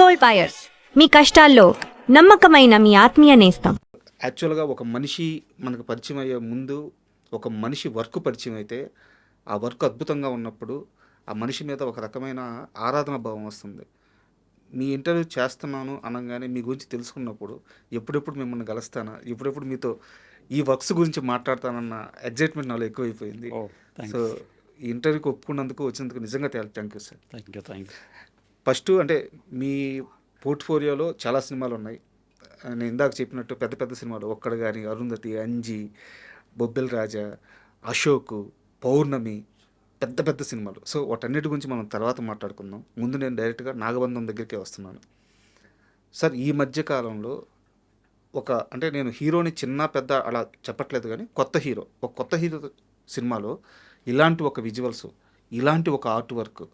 Gold buyers, మీ కష్టాల్లో నమ్మకమైన మీ ఆత్మీయ నేస్తం. యాక్చువల్గా ఒక మనిషి మనకు పరిచయం అయ్యే ముందు ఒక మనిషి వర్క్ పరిచయం అయితే ఆ వర్క్ అద్భుతంగా ఉన్నప్పుడు ఆ మనిషి మీద ఒక రకమైన ఆరాధన భావం వస్తుంది. మీ ఇంటర్వ్యూ చేస్తున్నాను అనగానే మీ గురించి తెలుసుకున్నప్పుడు ఎప్పుడెప్పుడు మిమ్మల్ని కలుస్తానా, ఎప్పుడెప్పుడు మీతో ఈ వర్క్స్ గురించి మాట్లాడతానన్న ఎగ్జైట్మెంట్ నాలో ఎక్కువైపోయింది. సో ఈ ఇంటర్వ్యూకి ఒప్పుకున్నందుకు వచ్చినందుకు నిజంగా thank you sir. Thank you. First అంటే మీ పోర్ట్ఫోలియోలో చాలా సినిమాలు ఉన్నాయి. నేను ఇందాక చెప్పినట్టు పెద్ద పెద్ద సినిమాలు ఒక్కడు కానీ, అరుంధతి, అంజి, బొబ్బిల్ రాజా, అశోక్, పౌర్ణమి, పెద్ద పెద్ద సినిమాలు. సో వాటన్నిటి గురించి మనం తర్వాత మాట్లాడుకుందాం. ముందు నేను డైరెక్ట్గా నాగబంధం దగ్గరికే వస్తున్నాను. సార్ ఈ మధ్యకాలంలో అంటే నేను హీరోని చిన్న పెద్ద అలా చెప్పట్లేదు, కానీ కొత్త హీరో సినిమాలో ఇలాంటి ఒక విజువల్స్, ఇలాంటి ఒక ఆర్ట్ వర్క్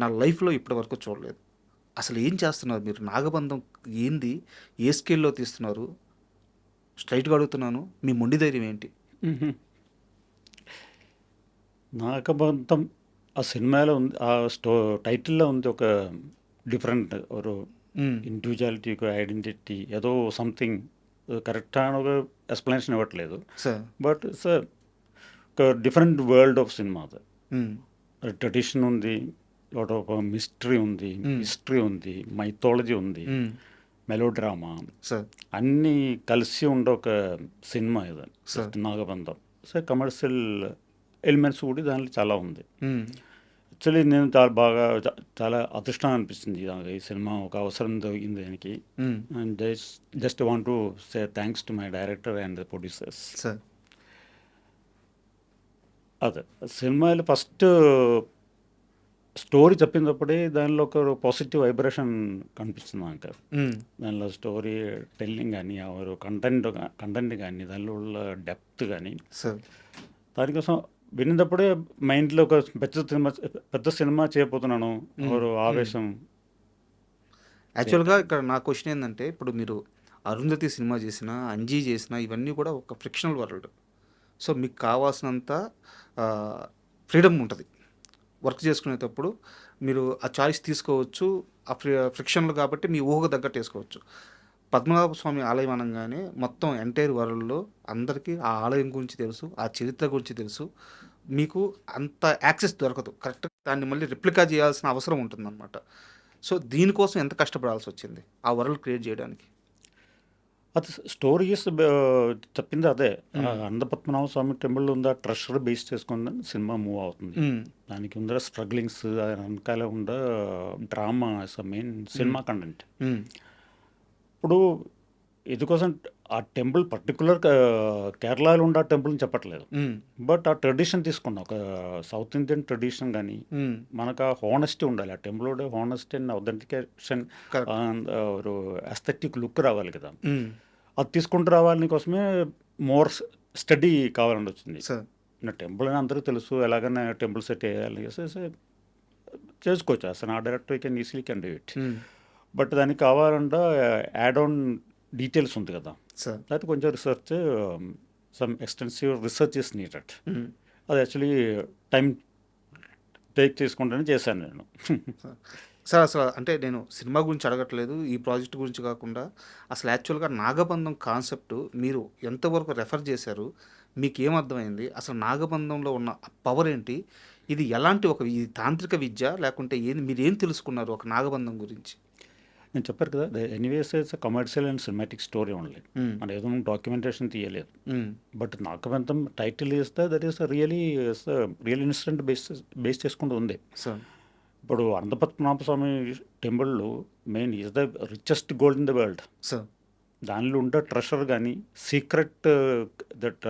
నా లైఫ్లో ఇప్పటి వరకు చూడలేదు. అసలు ఏం చేస్తున్నారు మీరు? నాగబంధం ఏంది? ఏ స్కేల్లో తీస్తున్నారు? స్ట్రైట్గా అడుగుతున్నాను, మీ మొండి ధైర్యం ఏంటి? నాగబంధం ఆ సినిమాలో ఉంది, ఆ టైటిల్లో ఉంది ఒక డిఫరెంట్ ఒక ఇండివిజువాలిటీ, ఒక ఐడెంటిటీ, ఏదో సంథింగ్ కరెక్ట్ అని ఒక ఎక్స్ప్లెనేషన్ ఇవ్వట్లేదు. సార్ బట్ సార్ ఒక different world of cinema. Tradition ఉంది, లాట్ ఆఫ్ మిస్టరీ ఉంది, హిస్టరీ ఉంది, మైథాలజీ ఉంది, మెలోడ్రామా, అన్నీ కలిసి ఉండే ఒక సినిమా ఇది నాగబంధం. సార్ కమర్షియల్ ఎలిమెంట్స్ కూడా దాంట్లో చాలా ఉంది. యాక్చువల్లీ నేను చాలా అదృష్టం అనిపిస్తుంది ఈ సినిమా ఒక అవసరం దొరికింది దానికి. And just want to say thanks to my director and producers. అదే సినిమాలో ఫస్ట్ స్టోరీ చెప్పినప్పుడే దానిలో ఒక పాజిటివ్ వైబ్రేషన్ కనిపిస్తుంది నాకు. దానిలో స్టోరీ టెల్లింగ్ కానీ, ఎవరు కంటెంట్ కానీ, దానిలో ఉన్న డెప్త్ కానీ, దానికోసం విన్నప్పుడే మైండ్లో ఒక పెద్ద సినిమా చేయబోతున్నాను ఎవరు ఆవేశం. యాక్చువల్గా ఇక్కడ నా క్వశ్చన్ ఏంటంటే, ఇప్పుడు మీరు అరుంధతి సినిమా చేసినా, అంజీ చేసినా, ఇవన్నీ కూడా ఒక ఫ్రిక్షనల్ వరల్డ్. సో మీకు కావాల్సినంత ఫ్రీడమ్ ఉంటుంది వర్క్ చేసుకునేటప్పుడు. మీరు ఆ చాయిస్ తీసుకోవచ్చు, ఆ ఫ్రిక్షన్లు కాబట్టి మీ ఊహకు తగ్గట్టు వేసుకోవచ్చు. పద్మనాభ స్వామి ఆలయం అనగానే మొత్తం ఎంటైర్ వరల్డ్లో అందరికీ ఆ ఆలయం గురించి తెలుసు, ఆ చరిత్ర గురించి తెలుసు. మీకు అంత యాక్సెస్ దొరకదు, కరెక్ట్ దాన్ని మళ్ళీ రిప్లికా చేయాల్సిన అవసరం ఉంటుందన్నమాట. సో దీనికోసం ఎంత కష్టపడాల్సి వచ్చింది ఆ వరల్డ్ క్రియేట్ చేయడానికి? అది స్టోరీ చెప్పింది అదే. అనంతపద్మనాభ స్వామి టెంపుల్ ఉందా ట్రెషర్ బేస్ చేసుకుని సినిమా మూవ్ అవుతుంది. దానికి ఉందా స్ట్రగ్లింగ్స్, వెనకాల ఉందా డ్రామా మెయిన్ సినిమా కంటెంట్. ఇప్పుడు ఇదికోసం ఆ టెంపుల్ పర్టికులర్ కేరళలో ఉండే ఆ టెంపుల్ అని చెప్పట్లేదు, బట్ ఆ ట్రెడిషన్ తీసుకున్నాం, ఒక సౌత్ ఇండియన్ ట్రెడిషన్. కానీ మనకు ఆ హానెస్టీ ఉండాలి, ఆ టెంపుల్ హానెస్టీ అండ్ అథెంటికేషన్, ఒక ఎస్థెటిక్ లుక్ రావాలి కదా. అది తీసుకుంటూ రావాలని కోసమే మోర్ స్టడీ కావాలని వచ్చింది. నా టెంపుల్ అని అందరికీ తెలుసు, ఎలాగైనా టెంపుల్ సెట్ చేయాలి చేసుకోవచ్చు. అసలు ఆ director can easily can do it. But దానికి కావాలంటే యాడ్ ఆన్ డీటెయిల్స్ ఉంది కదా, అది కొంచెం research, some extensive research is needed. అది యాక్చువల్లీ టైం టేక్ చేసుకుంటూనే చేశాను నేను. సార్ అసలు అంటే నేను సినిమా గురించి అడగట్లేదు, ఈ ప్రాజెక్ట్ గురించి కాకుండా అసలు యాక్చువల్గా నాగబంధం కాన్సెప్ట్ మీరు ఎంతవరకు రెఫర్ చేశారు, మీకు ఏమర్థమైంది, అసలు నాగబంధంలో ఉన్న పవర్ ఏంటి, ఇది ఎలాంటి ఇది తాంత్రిక విద్య లేకుంటే ఏంది, మీరు ఏం తెలుసుకున్నారు ఒక నాగబంధం గురించి? నేను చెప్పారు కదా, anyways it's commercial and cinematic story only. మన ఏదో డాక్యుమెంటేషన్ తీయలేదు. బట్ నాగబంధం టైటిల్ ఇస్తే that is real incident base చేసుకుంటూ ఉంది. ఇప్పుడు అనంతపద్మనాభ స్వామి టెంపుల్లో main is the richest gold in the world. దానిలో ఉండే ట్రెషర్ కానీ, సీక్రెట్ దట్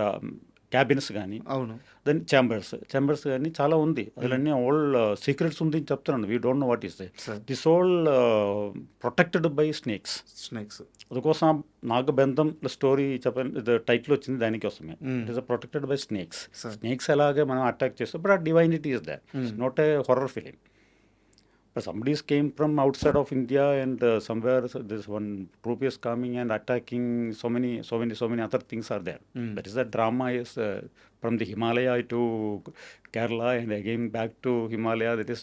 క్యాబిన్స్ కానీ, అవును, దాని ఛాంబర్స్ కానీ చాలా ఉంది. అసలన్నీ ఆల్ సీక్రెట్స్ ఉంది అని చెప్తున్నాను. We don't know what is this all protected by snakes. అందుకోసం నాగబంధం స్టోరీ చెప్పండి టైటిల్ వచ్చింది దానికోసమే. It is protected by snakes. ఎలాగే మనం అటాక్ చేస్తాం, బట్ ఆ divinity is that, not a horror film. But somebody's came from outside of India, and somewhere this one troop is coming and attacking. So many other things are there. That is the drama is from the Himalaya to Kerala and again back to Himalaya. That is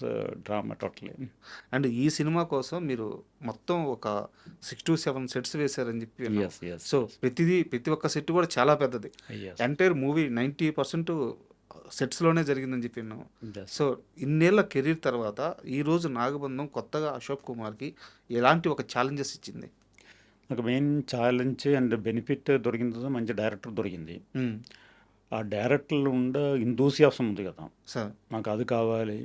drama totally. And ఈ cinema కోసం మీరు మొత్తం ఒక 6 to 7 sets వేశారని చెప్పి విన్నాం. Yes, yes. So ప్రతి ఒక్క సెట్ కూడా చాలా పెద్దది. Yes. ఎంటైర్ మూవీ 90% సెట్స్లోనే జరిగిందని చెప్పి విన్నాం. Yes. సో ఇన్నేళ్ల కెరీర్ తర్వాత ఈరోజు నాగబంధం కొత్తగా అశోక్ కుమార్కి ఎలాంటి ఒక ఛాలెంజెస్ ఇచ్చింది? నాకు మెయిన్ ఛాలెంజ్ అండ్ బెనిఫిట్ దొరికింది, మంచి డైరెక్టర్ దొరికింది. ఆ డైరెక్టర్లో ఉండే ఇంథూసియాసం ఉంది కదా, సార్. నాకు అది కావాలి,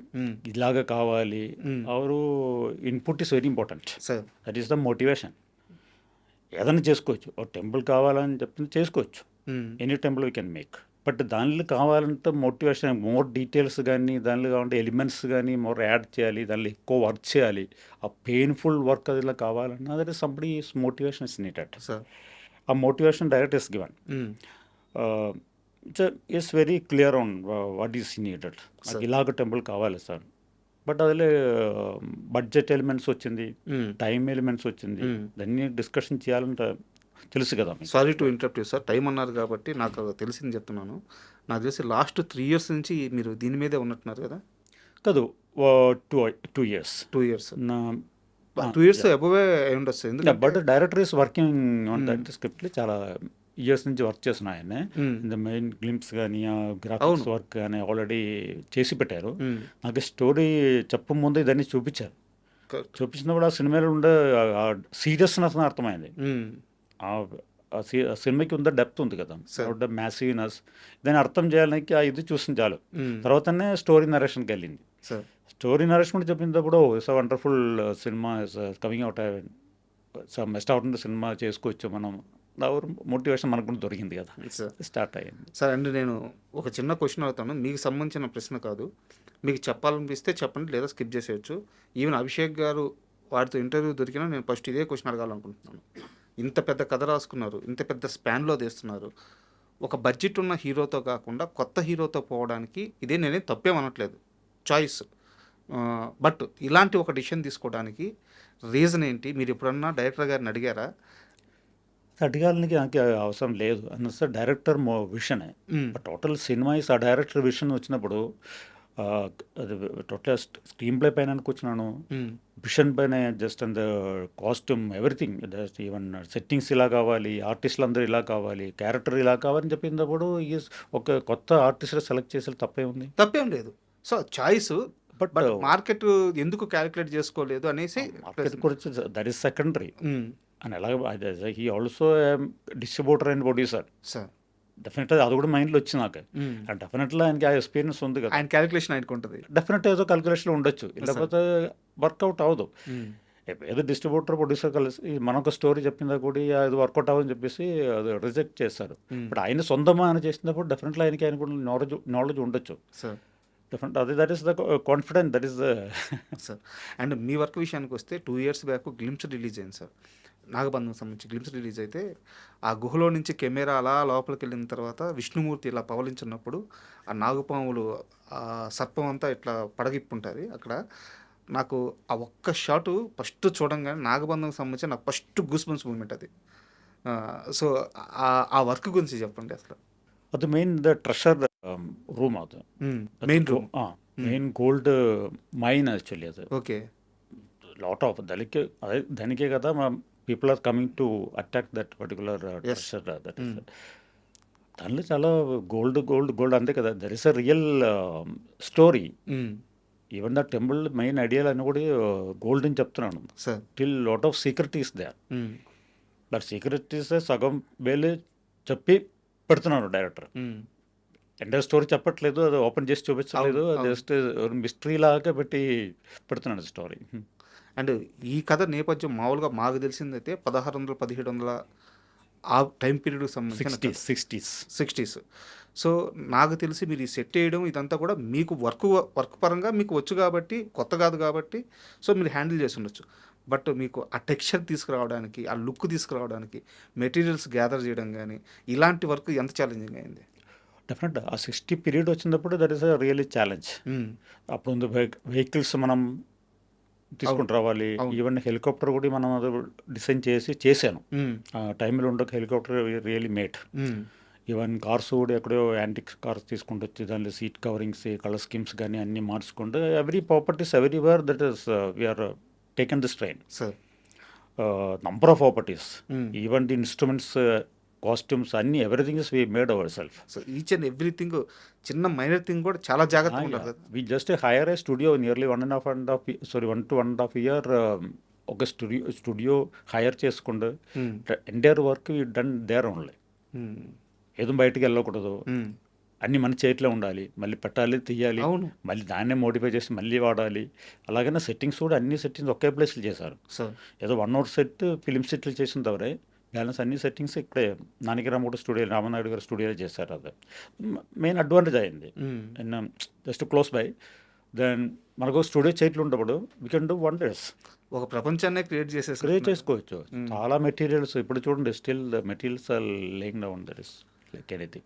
ఇలాగ కావాలి. Hour input is very important. Sir. That is the motivation. ఏదైనా చేసుకోవచ్చు, ఒక టెంపుల్ కావాలని చెప్తే చేసుకోవచ్చు, any temple we can make. But దానిలో కావాలంటే మోటివేషన్, మోర్ డీటెయిల్స్ కానీ దానిలో కావాలంటే ఎలిమెంట్స్ కానీ మోర్ యాడ్ చేయాలి, దానిలో ఎక్కువ వర్క్ చేయాలి. ఆ పెయిన్ఫుల్ వర్క్ అదిలా కావాలన్నా that is somebody motivation is needed. Sir. ఆ motivation direct is given. It's very clear on what is needed. నాకు ఇలాగ టెంపుల్ కావాలి సార్. బట్ అదిలో బడ్జెట్ ఎలిమెంట్స్ వచ్చింది, టైం ఎలిమెంట్స్ వచ్చింది, దాన్ని డిస్కషన్ చేయాలంటే తెలుసు కదా. Sorry to interrupt you sir, time అన్నారు కాబట్టి నాకు తెలిసింది చెప్తున్నాను. నాకు తెలిసి లాస్ట్ 3 years నుంచి మీరు దీని మీదే ఉన్నట్టున్నారు కదా? కాదు, 2 years. 2 years. నా 2 years అబోవే అయి ఉండొచ్చు. ఎందుకంటే but director is working on that script. చాలా ఇయర్స్ నుంచి వర్క్ చేస్తున్నా ఆయన. ద మెయిన్ గ్లింప్స్ కానీ గ్రాఫిక్స్ వర్క్ కానీ ఆల్రెడీ చేసి పెట్టారు. నాకు స్టోరీ చెప్పు ముందు దాన్ని చూపించారు. చూపించినప్పుడు ఆ సినిమాలో ఉండే సీరియస్నెస్ అర్థమైంది. ఆ సినిమాకి ఉందా డెప్త్ ఉంది కదా, మ్యాసివ్నెస్. దాన్ని అర్థం చేయాలనికి ఇది చూసిన చాలు. తర్వాతనే స్టోరీ నరేషన్కి వెళ్ళింది. స్టోరీ నరేషన్ చెప్పినప్పుడు it's wonderful cinema coming out, best అవుతుంది సినిమా, చేసుకోవచ్చు మనం. మోటివేషన్ మనకు కూడా దొరికింది కదా, స్టార్ట్ అయ్యింది. సార్ అండ్ నేను ఒక చిన్న క్వశ్చన్ అడుగుతాను, మీకు సంబంధించిన ప్రశ్న కాదు. మీకు చెప్పాలనిపిస్తే చెప్పండి, లేదా స్కిప్ చేసేయచ్చు. ఈవెన్ అభిషేక్ గారు వారితో ఇంటర్వ్యూ దొరికినా నేను ఫస్ట్ ఇదే క్వశ్చన్ అడగాలనుకుంటున్నాను. ఇంత పెద్ద కథ రాసుకున్నారు, ఇంత పెద్ద స్పాన్లో తీస్తున్నారు, ఒక బడ్జెట్ ఉన్న హీరోతో కాకుండా కొత్త హీరోతో పోవడానికి ఇదే నేనే తప్పేమనట్లేదు, చాయిస్. బట్ ఇలాంటి ఒక డిసిషన్ తీసుకోవడానికి రీజన్ ఏంటి? మీరు ఎప్పుడన్నా డైరెక్టర్ గారిని అడిగారా? అడగాలనికి నాకు అవసరం లేదు అన్న డైరెక్టర్ విషనే. టోటల్ సినిమా ఇస్ ఆ డైరెక్టర్ విషన్ వచ్చినప్పుడు అది టోటల్ స్క్రీన్ ప్లే పైన అనుకొచ్చినాను, విషన్ పైన just and costume everything, just even settings ఇలా కావాలి, ఆర్టిస్టులు అందరూ ఇలా కావాలి, క్యారెక్టర్ ఇలా కావాలని చెప్పినప్పుడు ఒక కొత్త ఆర్టిస్ట్ సెలెక్ట్ చేసే తప్పే ఉంది? తప్పేం లేదు. సో చాయిస్, బట్ మార్కెట్ ఎందుకు క్యాలిక్యులేట్ చేసుకోలేదు అనేసి మార్కెట్ గురించి దట్ ఈస్ సెకండరీ. అని ఎలాగ he also distributor and producer. Sir డెఫినెట్గా అది కూడా మైండ్లో వచ్చింది నాకు. అండ్ డెఫినెట్గా ఆయనకి ఆ ఎక్స్పీరియన్స్ ఉంది కదా, ఆయన క్యాలిక్యులేషన్ ఆయనకు ఉంటుంది. డెఫినెట్గా ఏదో క్యాలిక్యులేషన్ ఉండొచ్చు, లేకపోతే వర్కౌట్ అవ్వదు. ఏదో డిస్ట్రిబ్యూటర్ ప్రొడ్యూసర్ కలిసి మనొక స్టోరీ చెప్పిందా కూడా అది వర్కౌట్ అవ్వని చెప్పేసి అది రిజెక్ట్ చేస్తారు. బట్ ఆయన సొంతమా అని చేసినప్పుడు డెఫినెట్గా ఆయన కూడా నాలెడ్జ్ ఉండొచ్చు. సార్ డెఫినెట్ అది that is the confident, that is the. Sir and me work విషయానికి వస్తే 2 years బ్యాక్ గ్లిమ్స్ రిలీజ్ అయింది సార్, నాగబంధం సంబంధించి గ్లిమ్స్ రిలీజ్ అయితే ఆ గుహలో నుంచి కెమెరా అలా లోపలికి వెళ్ళిన తర్వాత విష్ణుమూర్తి ఇలా పవలించున్నప్పుడు ఆ నాగుపాములు ఆ సర్పం అంతా ఇట్లా పడగిప్పుంటుంది అక్కడ. నాకు ఆ ఒక్క షాటు ఫస్ట్ చూడంగానే నాగబంధంకి సంబంధించి నాకు ఫస్ట్ గూస్ బంప్స్ మూమెంట్ అది. సో ఆ వర్క్ గురించి చెప్పండి అసలు. ಅದು ಮೇನ್ ದ ಟ್ರೆಷರ್ ರೂಮ್ ಅದು main room. Main gold mine actually ಅದು. ఓకే. లాట్ ఆఫ్ దానికే కదా people are coming to attack that particular treasure. That is దానిలో చాలా గోల్డ్ అంతే కదా. There is a real story. Even the temple main ideal అని కూడా గోల్డ్ అని చెప్తున్నాను. Till lot of secrets they. But సీక్రెటీస్ సగం వేలు చెప్పి పెడుతున్నాను డైరెక్టర్. ఎంటైర్ స్టోరీ చెప్పట్లేదు, అది ఓపెన్ చేసి చూపించలేదు, జస్ట్ మిస్టరీ లాగా పెట్టి పెడుతున్నాడు స్టోరీ. అండ్ ఈ కథ నేపథ్యం మామూలుగా మాకు తెలిసిందైతే 1600, 1700 ఆ టైం పీరియడ్కి సంబంధించిన 60s. సో నాకు తెలిసి మీరు ఈ సెట్ వేయడం ఇదంతా కూడా మీకు వర్క్ పరంగా మీకు వచ్చు కాబట్టి, కొత్త కాదు కాబట్టి సో మీరు హ్యాండిల్ చేసి ఉండొచ్చు. బట్ మీకు ఆ టెక్స్చర్ తీసుకురావడానికి, ఆ లుక్ తీసుకురావడానికి, మెటీరియల్స్ గ్యాదర్ చేయడం కానీ ఇలాంటి వర్క్ ఎంత ఛాలెంజింగ్ అయింది? డెఫినెట్ ఆ 60 పీరియడ్ వచ్చినప్పుడు that is a really challenge. అప్పుడు వెహికల్స్ మనం తీసుకుంటూ రావాలి. అవును. ఈవెన్ హెలికాప్టర్ కూడా మనం అది డిజైన్ చేశాను. మ్మ్. ఆ టైంలో ఉండక హెలికాప్టర్ రియలీ మేట్. మ్మ్. ఈవెన్ కార్స్ కూడా ఎక్కడో యాంటిక్ కార్స్ తీసుకుంటూ వచ్చి దానిలో సీట్ కవరింగ్స్, కలర్ స్కీమ్స్ కానీ అన్నీ మార్చుకుంటూ every properties everywhere that is we are taken this train. Sir. Number of properties, hmm. Even the instruments, costumes అన్నీ everything is we made our self. So each and everything చిన్న minor thing కూడా చాలా జాగ్రత్తగా ఉంటారు కదా. We just hire a studio nearly 1 to 1.5 year. ఒక studio hire చేసుకుంటూ hmm. Entire work done there only. Hmm. ఏదో బయటకు వెళ్ళకూడదు, మ్మ్. అన్నీ మన చేతిలో ఉండాలి, మళ్ళీ పెట్టాలి, తీయాలి, అవును మళ్ళీ దాన్నే మోడిఫై చేసి మళ్ళీ వాడాలి. అలాగనే సెట్టింగ్స్ కూడా అన్ని సెట్టింగ్స్ ఒకే ప్లేస్లో చేశారు. సార్. ఏదో 1 hour సెట్ ఫిలిం సెట్లు చేసిన తవరే బ్యాలెన్స్ అన్ని సెట్టింగ్స్ ఇక్కడే నానికరామగూడ స్టూడియో, రామనాయుడు గారు స్టూడియోలో చేశారు. అది మెయిన్ అడ్వాంటేజ్ అయింది. మ్మ్. Just close by. దెన్ మనకు స్టూడియో చేతులు ఉన్నప్పుడు వీ కెన్ డూ వండర్స్. ఒక ప్రపంచాన్నే క్రియేట్ క్రియేట్ చేసుకోవచ్చు. చాలా మెటీరియల్స్ ఇప్పుడు చూడండి, still the materials are laying down, that is like anything.